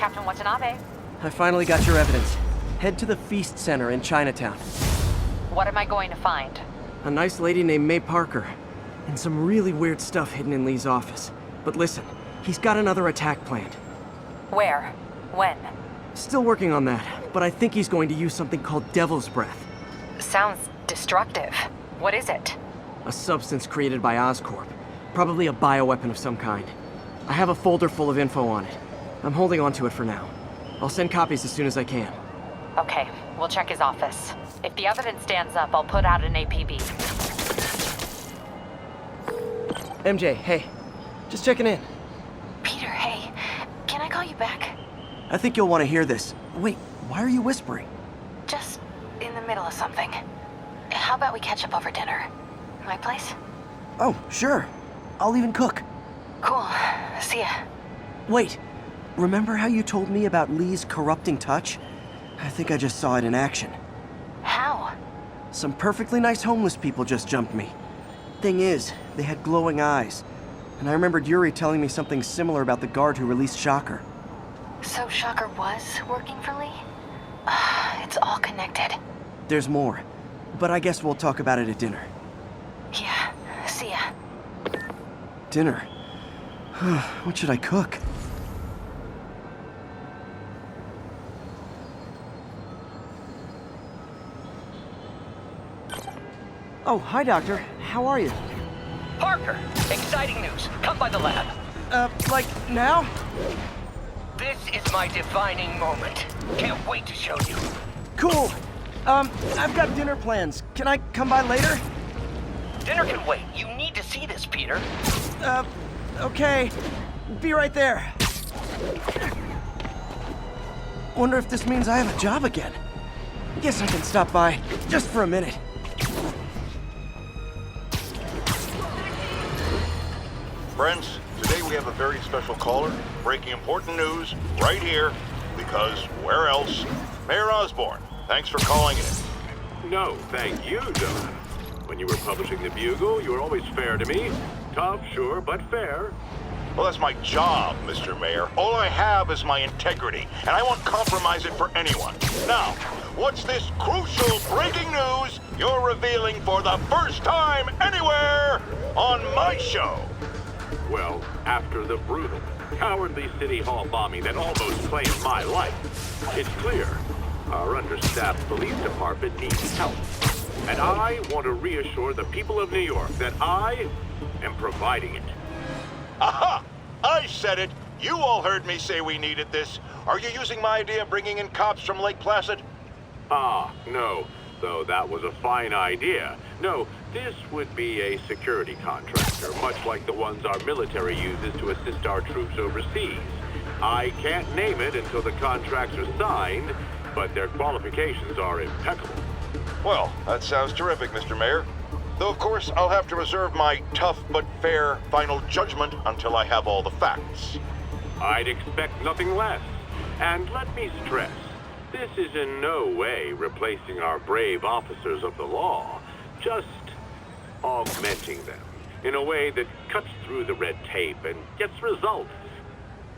Captain Watanabe. I finally got your evidence. Head to the Feast Center in Chinatown. What am I going to find? A nice lady named May Parker. And some really weird stuff hidden in Lee's office. But listen, he's got another attack planned. Where? When? Still working on that, but I think he's going to use something called Devil's Breath. Sounds destructive. What is it? A substance created by Oscorp. Probably a bioweapon of some kind. I have a folder full of info on it. I'm holding on to it for now. I'll send copies as soon as I can. Okay, we'll check his office. If the evidence stands up, I'll put out an APB. MJ, hey. Just checking in. Peter, hey. Can I call you back? I think you'll want to hear this. Wait, why are you whispering? Just in the middle of something. How about we catch up over dinner? My place? Oh, sure. I'll even cook. Cool. See ya. Wait, remember how you told me about Lee's corrupting touch? I think I just saw it in action. How? Some perfectly nice homeless people just jumped me. Thing is, they had glowing eyes. And I remembered Yuri telling me something similar about the guard who released Shocker. So Shocker was working for Lee? It's all connected. There's more, but I guess we'll talk about it at dinner. Yeah, see ya. Dinner? What should I cook? Oh, hi, Doctor. How are you? Parker, exciting news. Come by the lab. Like now? This is my defining moment. Can't wait to show you. Cool. I've got dinner plans. Can I come by later? Dinner can wait. You need to see this, Peter. Okay. Be right there. Wonder if this means I have a job again. Guess I can stop by, just for a minute. Friends, today we have a very special caller, breaking important news right here, because where else? Mayor Osborn, thanks for calling in. No, thank you, John. When you were publishing the Bugle, you were always fair to me. Tough, sure, but fair. Well, that's my job, Mr. Mayor. All I have is my integrity, and I won't compromise it for anyone. Now, what's this crucial breaking news you're revealing for the first time anywhere on my show? Well, after the brutal, cowardly City Hall bombing that almost claimed my life, it's clear our understaffed police department needs help. And I want to reassure the people of New York that I am providing it. Aha! I said it! You all heard me say we needed this. Are you using my idea of bringing in cops from Lake Placid? Ah, no. Though that was a fine idea. No, this would be a security contractor, much like the ones our military uses to assist our troops overseas. I can't name it until the contracts are signed, but their qualifications are impeccable. Well, that sounds terrific, Mr. Mayor. Though, of course, I'll have to reserve my tough but fair final judgment until I have all the facts. I'd expect nothing less. And let me stress, this is in no way replacing our brave officers of the law, just augmenting them in a way that cuts through the red tape and gets results.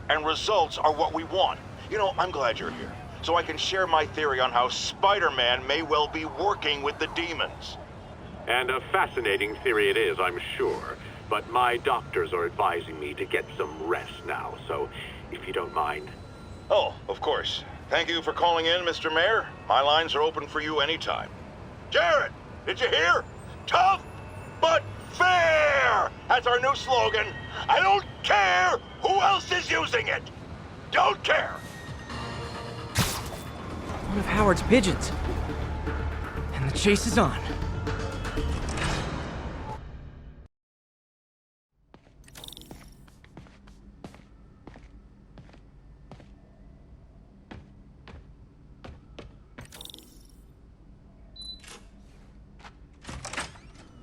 And results are what we want. You know, I'm glad you're here, so I can share my theory on how Spider-Man may well be working with the demons. And a fascinating theory it is, I'm sure. But my doctors are advising me to get some rest now, so if you don't mind. Oh, of course. Thank you for calling in, Mr. Mayor. My lines are open for you anytime. Jared, did you hear? Tough but fair! That's our new slogan. I don't care who else is using it. Don't care. One of Howard's pigeons. And the chase is on.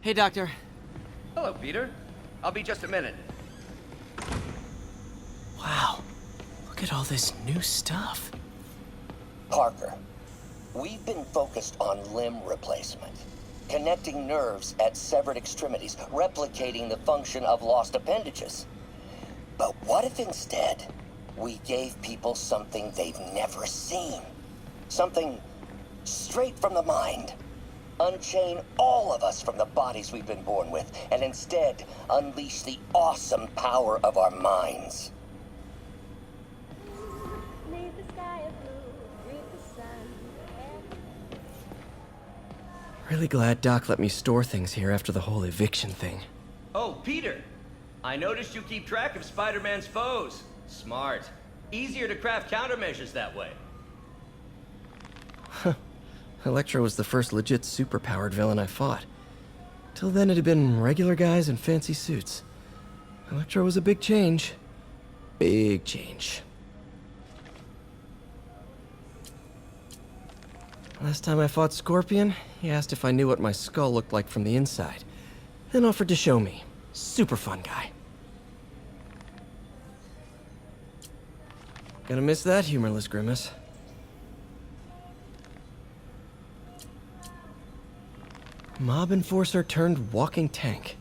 Hey, Doctor. Hello, Peter. I'll be just a minute. Wow. Look at all this new stuff. Parker, we've been focused on limb replacement, connecting nerves at severed extremities, replicating the function of lost appendages. But what if instead we gave people something they've never seen. Something straight from the mind. Unchain all of us from the bodies we've been born with, and instead unleash the awesome power of our minds. Leave the sky blue, read the sun. Really glad Doc let me store things here after the whole eviction thing. Oh, Peter! I noticed you keep track of Spider-Man's foes. Smart. Easier to craft countermeasures that way. Electro was the first legit superpowered villain I fought. Till then it had been regular guys in fancy suits. Electro was a big change. Big change. Last time I fought Scorpion, he asked if I knew what my skull looked like from the inside, then offered to show me. Super fun guy. Gonna miss that humorless grimace. Mob enforcer turned walking tank.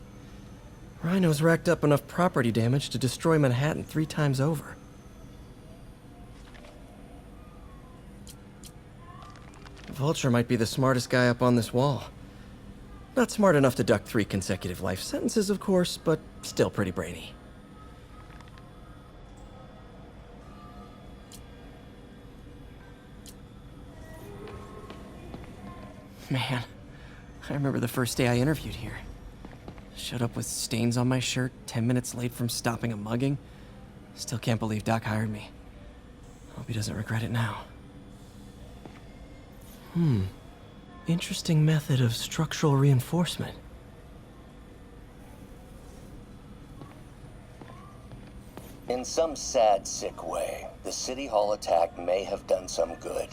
Rhino's racked up enough property damage to destroy Manhattan 3 times over. Vulture might be the smartest guy up on this wall. Not smart enough to duck 3 consecutive life sentences, of course, but still pretty brainy. Man, I remember the first day I interviewed here. Showed up with stains on my shirt, 10 minutes late from stopping a mugging. Still can't believe Doc hired me. Hope he doesn't regret it now. Interesting method of structural reinforcement. In some sad, sick way, the City Hall attack may have done some good.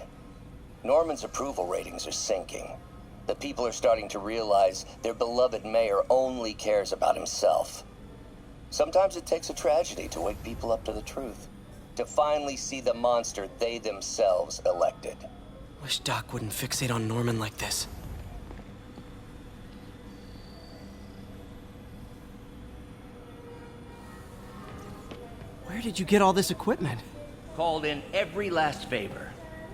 Norman's approval ratings are sinking. The people are starting to realize their beloved mayor only cares about himself. Sometimes it takes a tragedy to wake people up to the truth, to finally see the monster they themselves elected. Wish Doc wouldn't fixate on Norman like this. Where did you get all this equipment? Called in every last favor.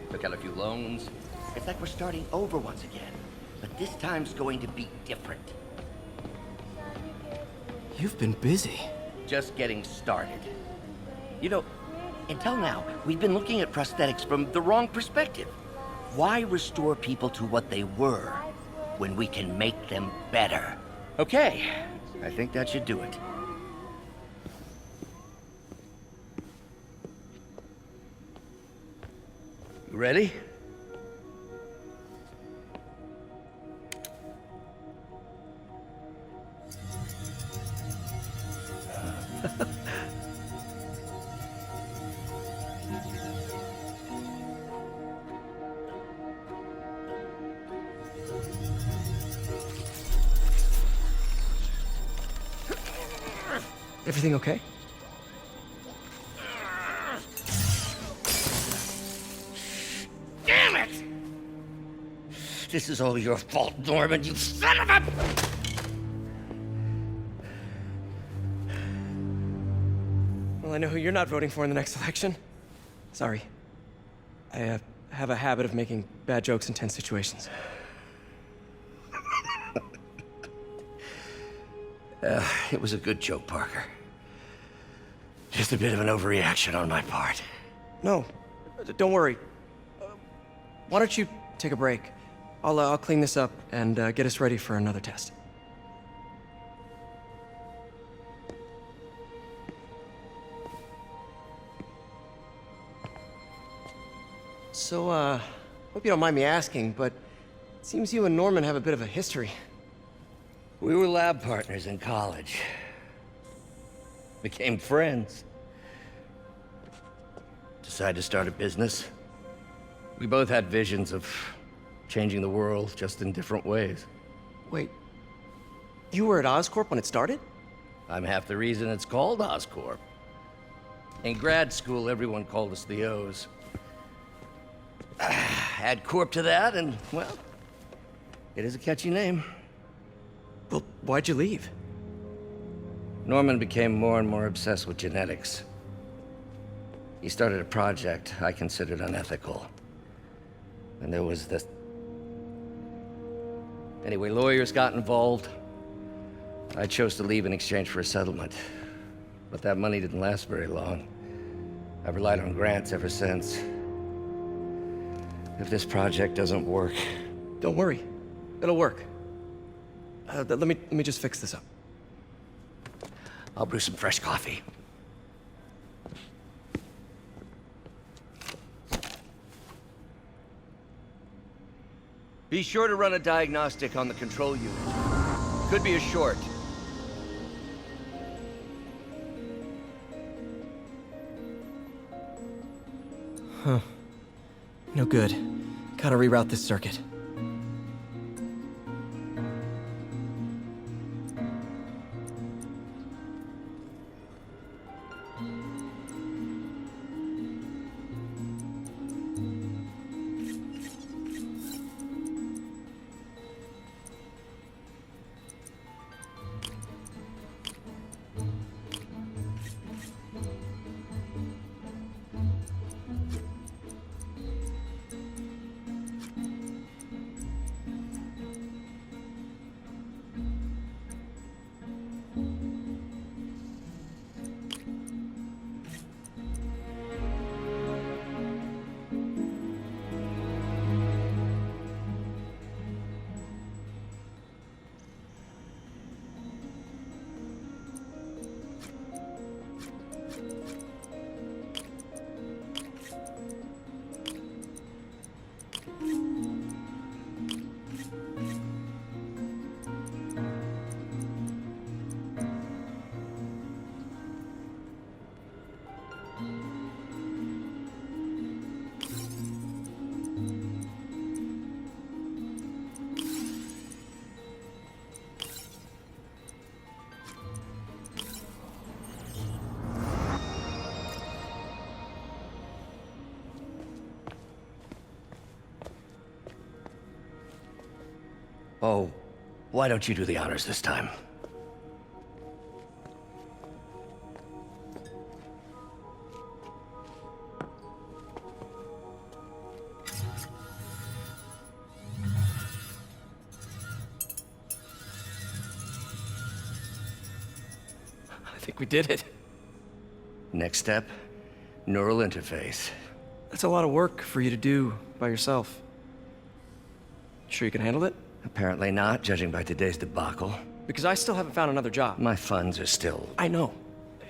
Took out a few loans. It's like we're starting over once again. But this time's going to be different. You've been busy. Just getting started. You know, until now, we've been looking at prosthetics from the wrong perspective. Why restore people to what they were when we can make them better? Okay, I think that should do it. You ready? Everything okay? Damn it! This is all your fault, Norman, you son of a... Well, I know who you're not voting for in the next election. Sorry. I have a habit of making bad jokes in tense situations. It was a good joke, Parker. Just a bit of an overreaction on my part. No, don't worry. Why don't you take a break? I'll clean this up and get us ready for another test. So, hope you don't mind me asking, but it seems you and Norman have a bit of a history. We were lab partners in college. Became friends. Decided to start a business. We both had visions of changing the world, just in different ways. Wait, you were at Oscorp when it started? I'm half the reason it's called Oscorp. In grad school, everyone called us the O's. Add Corp to that, and, well, it is a catchy name. Well, why'd you leave? Norman became more and more obsessed with genetics. He started a project I considered unethical. And there was this... Anyway, lawyers got involved. I chose to leave in exchange for a settlement. But that money didn't last very long. I've relied on grants ever since. If this project doesn't work... Don't worry. It'll work. Let me just fix this up. I'll brew some fresh coffee. Be sure to run a diagnostic on the control unit. Could be a short. Huh. No good. Gotta reroute this circuit. Oh, why don't you do the honors this time? I think we did it. Next step, neural interface. That's a lot of work for you to do by yourself. Sure you can handle it? Apparently not, judging by today's debacle. Because I still haven't found another job. My funds are still... I know.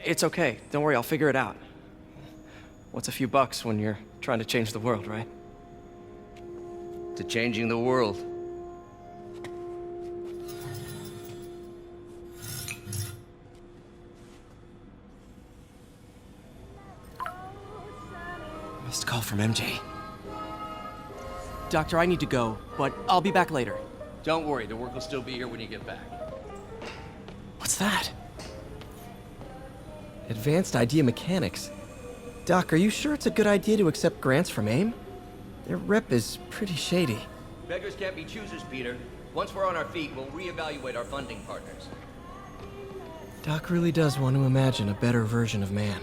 It's okay. Don't worry, I'll figure it out. What's a few bucks when you're trying to change the world, right? to changing the world. Missed call from MJ. Doctor, I need to go, but I'll be back later. Don't worry, the work will still be here when you get back. What's that? Advanced idea mechanics. Doc, are you sure it's a good idea to accept grants from AIM? Their rep is pretty shady. Beggars can't be choosers, Peter. Once we're on our feet, we'll reevaluate our funding partners. Doc really does want to imagine a better version of man.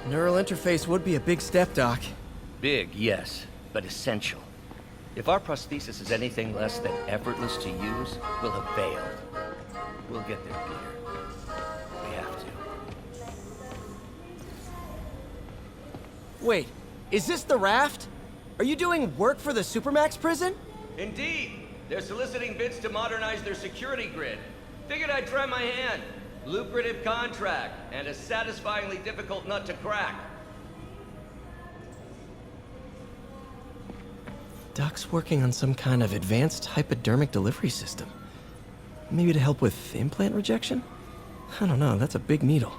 Neural interface would be a big step, Doc. Big, yes, but essential. If our prosthesis is anything less than effortless to use, we'll have failed. We'll get there, Peter. We have to. Wait, is this the raft? Are you doing work for the Supermax prison? Indeed. They're soliciting bids to modernize their security grid. Figured I'd try my hand. Lucrative contract, and a satisfyingly difficult nut to crack. Doc's working on some kind of advanced hypodermic delivery system. Maybe to help with implant rejection? I don't know, that's a big needle.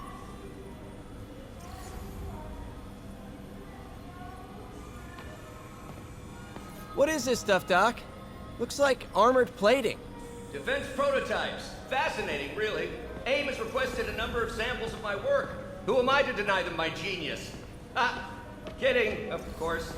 What is this stuff, Doc? Looks like armored plating. Defense prototypes. Fascinating, really. AIM has requested a number of samples of my work. Who am I to deny them my genius? Ah, kidding, of course.